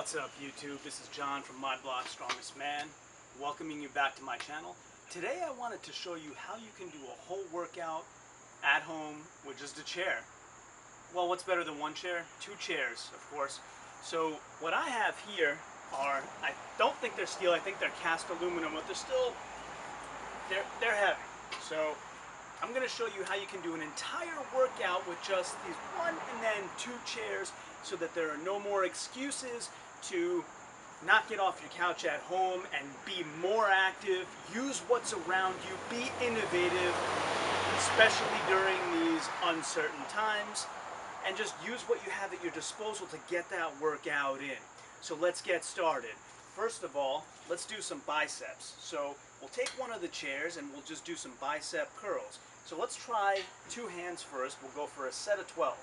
What's up YouTube? This is John from my blog Strongest Man, welcoming you back to my channel. Today I wanted to show you how you can do a whole workout at home with just a chair. Well, what's better than one chair? Two chairs, of course. So what I have here are, I don't think they're steel, I think they're cast aluminum, but they're heavy. So I'm going to show you how you can do an entire workout with just these one and then two chairs, so that there are no more excuses to not get off your couch at home and be more active. Use what's around you, be innovative, especially during these uncertain times, and just use what you have at your disposal to get that workout in. So let's get started. First of all, let's do some biceps. So we'll take one of the chairs and we'll just do some bicep curls. So let's try two hands first. We'll go for a set of 12.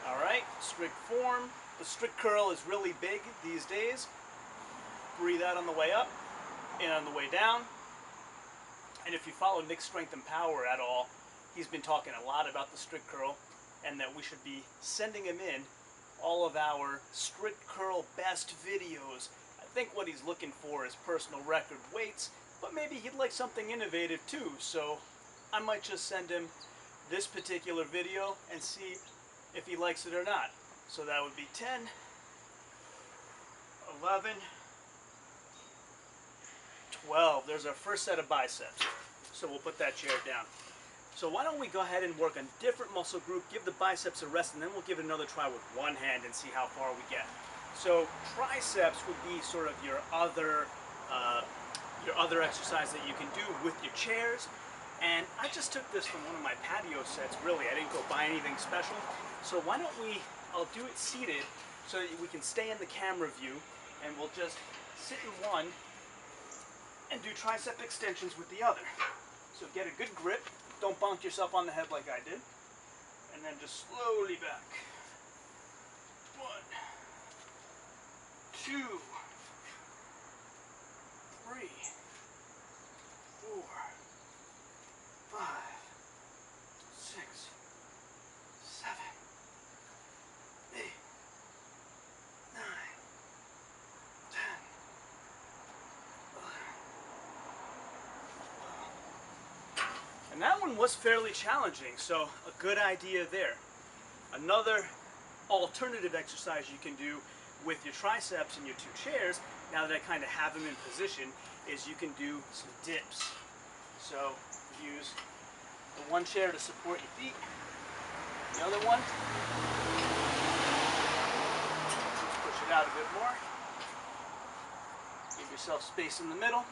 Alright, strict form. The strict curl is really big these days. Breathe out on the way up, in on the way down. And if you follow Nick's Strength and Power at all, he's been talking a lot about the strict curl, and that we should be sending him in all of our strict curl best videos. I think what he's looking for is personal record weights, but maybe he'd like something innovative too, so I might just send him this particular video and see if he likes it or not. So that would be 10, 11, 12. There's our first set of biceps. So we'll put that chair down. So why don't we go ahead and work on a different muscle group, give the biceps a rest, and then we'll give it another try with one hand and see how far we get. So triceps would be sort of your other exercise that you can do with your chairs. And I just took this from one of my patio sets, really. I didn't go buy anything special. So why don't I'll do it seated so that we can stay in the camera view, and we'll just sit in one and do tricep extensions with the other. So get a good grip. Don't bonk yourself on the head like I did. And then just slowly back. 1, 2, 3, 4, 5, 6, 7, 8, 9, 10, 11, 12. And that one was fairly challenging, so a good idea there. Another alternative exercise you can do with your triceps and your two chairs, now that I kind of have them in position, is you can do some dips. So use the one chair to support your feet, the other one, let's push it out a bit more, give yourself space in the middle,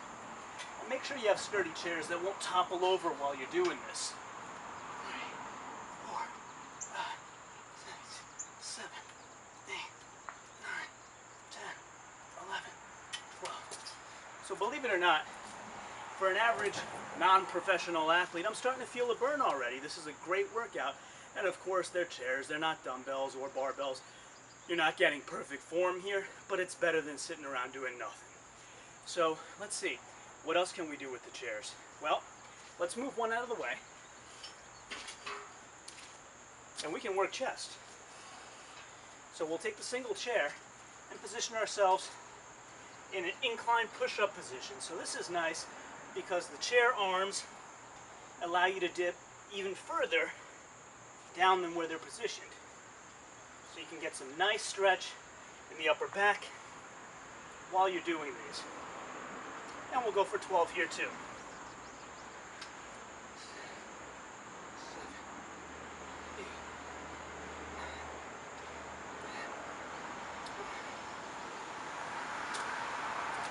and make sure you have sturdy chairs that won't topple over while you're doing this. 3, 4, 5, 6, 7, 8, 9, 10, 11, 12. So believe it or not, for an average non-professional athlete, I'm starting to feel a burn already. This is a great workout. And of course, they're chairs. They're not dumbbells or barbells. You're not getting perfect form here, but it's better than sitting around doing nothing. So let's see. What else can we do with the chairs? Well, let's move one out of the way. And we can work chest. So we'll take the single chair and position ourselves in an inclined push-up position. So this is nice because the chair arms allow you to dip even further down than where they're positioned. So you can get some nice stretch in the upper back while you're doing these. And we'll go for 12 here too. 7, 8, 9,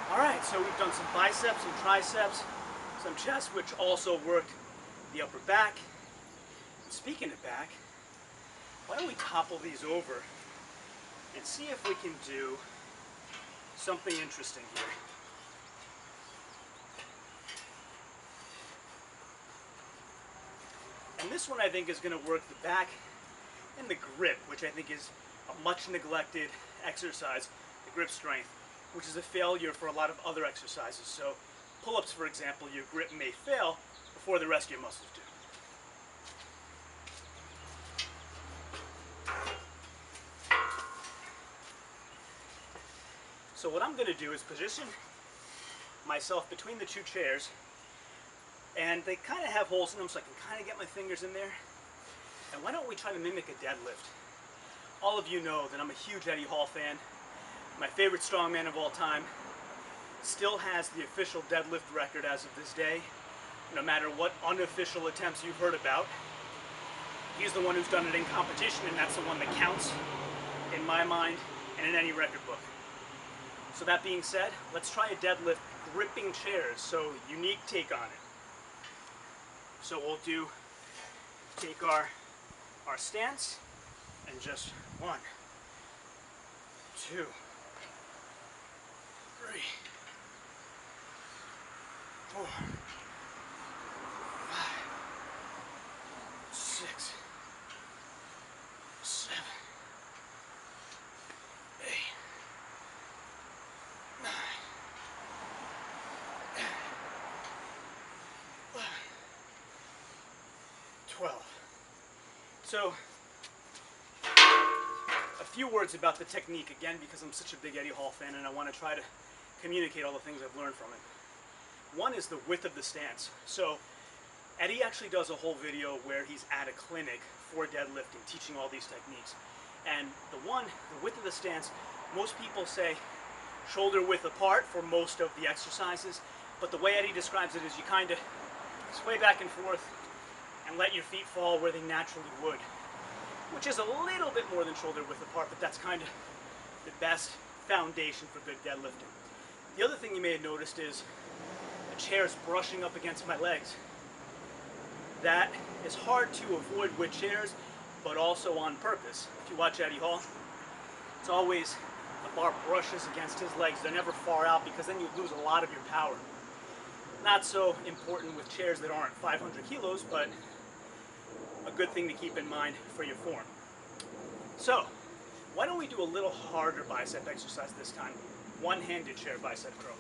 10. Alright, so we've done some biceps, some triceps, some chest, which also worked the upper back. Speaking of back, why don't we topple these over and see if we can do something interesting here. And this one I think is going to work the back and the grip, which I think is a much neglected exercise, the grip strength, which is a failure for a lot of other exercises. So pull-ups, for example, your grip may fail before the rest of your muscles do. So what I'm going to do is position myself between the two chairs, and they kind of have holes in them so I can kind of get my fingers in there. And why don't we try to mimic a deadlift? All of you know that I'm a huge Eddie Hall fan. My favorite strongman of all time. Still has the official deadlift record as of this day, no matter what unofficial attempts you've heard about. He's the one who's done it in competition, and that's the one that counts in my mind and in any record book. So that being said, let's try a deadlift gripping chairs, so unique take on it. So we'll take our stance and just 1, 2, 3, 4, 5, 6, 7, 8, 9, 10, 11, 12. So, a few words about the technique again, because I'm such a big Eddie Hall fan and I want to try to communicate all the things I've learned from it. One is the width of the stance. So Eddie actually does a whole video where he's at a clinic for deadlifting, teaching all these techniques. And the width of the stance, most people say shoulder width apart for most of the exercises, but the way Eddie describes it is you kind of sway back and forth and let your feet fall where they naturally would, which is a little bit more than shoulder width apart, but that's kind of the best foundation for good deadlifting. The other thing you may have noticed is the chair's brushing up against my legs. That is hard to avoid with chairs, but also on purpose. If you watch Eddie Hall, it's always the bar brushes against his legs. They're never far out because then you lose a lot of your power. Not so important with chairs that aren't 500 kilos, but a good thing to keep in mind for your form. So, why don't we do a little harder bicep exercise this time? One-handed chair bicep curl.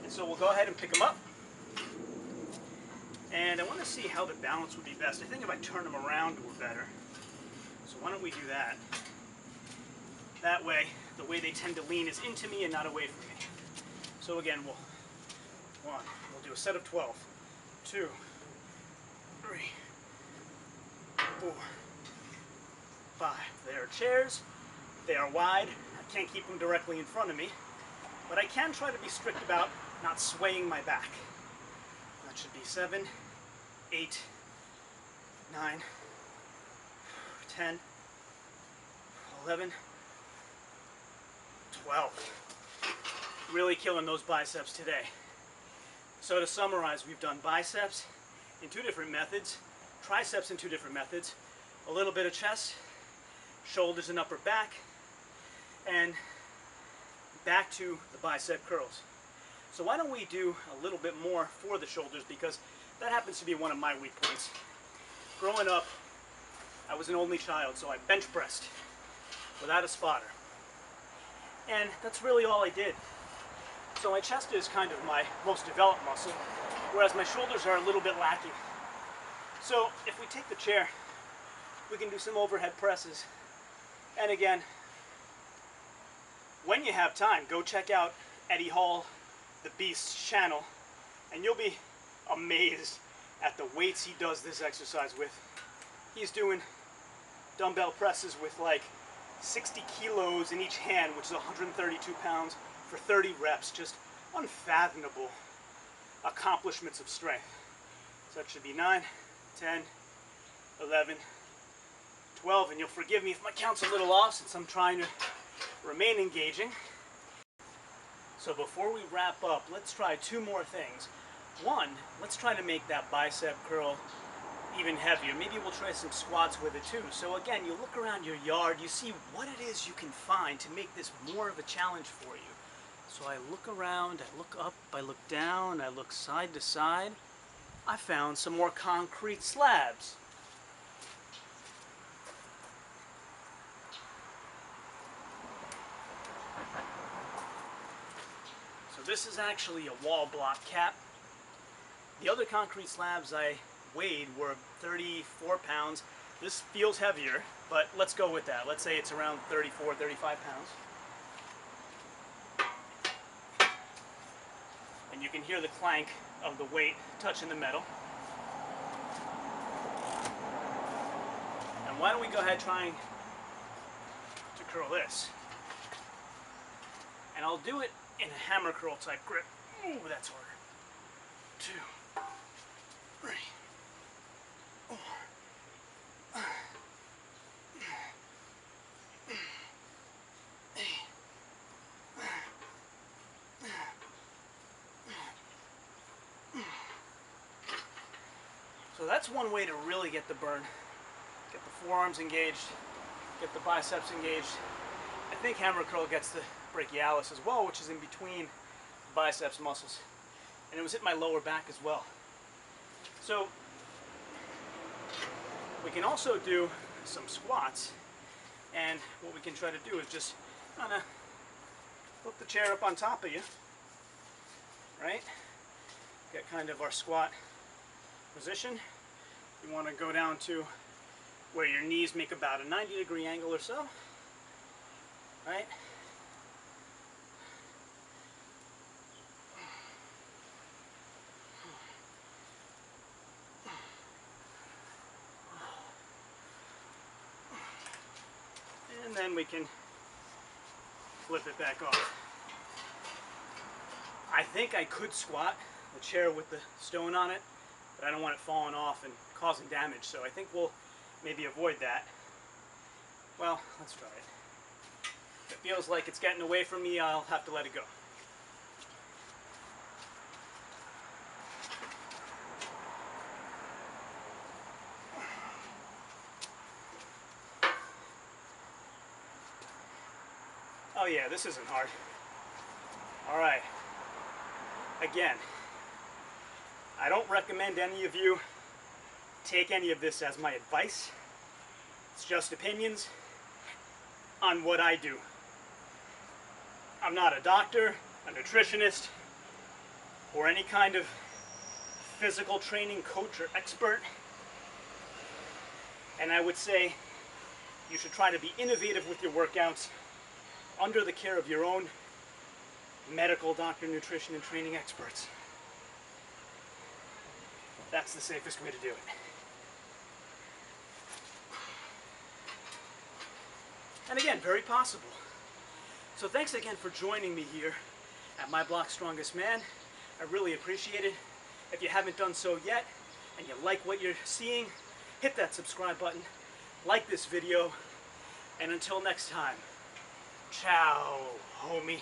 And so we'll go ahead and pick them up. And I want to see how the balance would be best. I think if I turn them around, we're better. So why don't we do that? That way, the way they tend to lean is into me and not away from me. So again, we'll do a set of 12. 2, 3, 4, 5. They are chairs. They are wide. I can't keep them directly in front of me, but I can try to be strict about not swaying my back. That should be 7, 8, 9, 10, 11, 12. Really killing those biceps today. So to summarize, we've done biceps in 2 different methods, triceps in 2 different methods, a little bit of chest, shoulders and upper back, and back to the bicep curls. So why don't we do a little bit more for the shoulders, because that happens to be one of my weak points. Growing up, I was an only child, so I bench pressed without a spotter. And that's really all I did. So my chest is kind of my most developed muscle, whereas my shoulders are a little bit lacking. So if we take the chair, we can do some overhead presses. And again, when you have time, go check out Eddie Hall, the Beast's channel, and you'll be amazed at the weights he does this exercise with. He's doing dumbbell presses with like 60 kilos in each hand, which is 132 pounds for 30 reps. Just unfathomable accomplishments of strength. So that should be 9, 10, 11, 12, and you'll forgive me if my count's a little off since I'm trying to remain engaging. So before we wrap up, let's try 2 more things. One, let's try to make that bicep curl even heavier. Maybe we'll try some squats with it too. So again, you look around your yard, you see what it is you can find to make this more of a challenge for you. So I look around, I look up, I look down, I look side to side. I found some more concrete slabs. So this is actually a wall block cap. The other concrete slabs I weighed were 34 pounds. This feels heavier, but let's go with that. Let's say it's around 34, 35 pounds. And you can hear the clank of the weight touching the metal. And why don't we go ahead trying to curl this. And I'll do it in a hammer curl type grip. Ooh, that's harder. 2, 3, 4. So that's one way to really get the burn. Get the forearms engaged, get the biceps engaged. I think hammer curl gets the brachialis as well, which is in between the biceps muscles. And it was hitting my lower back as well. So we can also do some squats. And what we can try to do is just kind of flip the chair up on top of you, right? Get kind of our squat position. You want to go down to where your knees make about a 90-degree angle or so, right? And then we can flip it back off. I think I could squat the chair with the stone on it, but I don't want it falling off and causing damage, so I think we'll maybe avoid that. Well, let's try it. If it feels like it's getting away from me, I'll have to let it go. Oh yeah, this isn't hard. All right. Again, I don't recommend any of you take any of this as my advice. It's just opinions on what I do. I'm not a doctor, a nutritionist, or any kind of physical training coach or expert. And I would say you should try to be innovative with your workouts under the care of your own medical doctor, nutrition, and training experts. That's the safest way to do it. And again, very possible. So thanks again for joining me here at My Block Strongest Man. I really appreciate it. If you haven't done so yet, and you like what you're seeing, hit that subscribe button, like this video, and until next time, ciao, homie.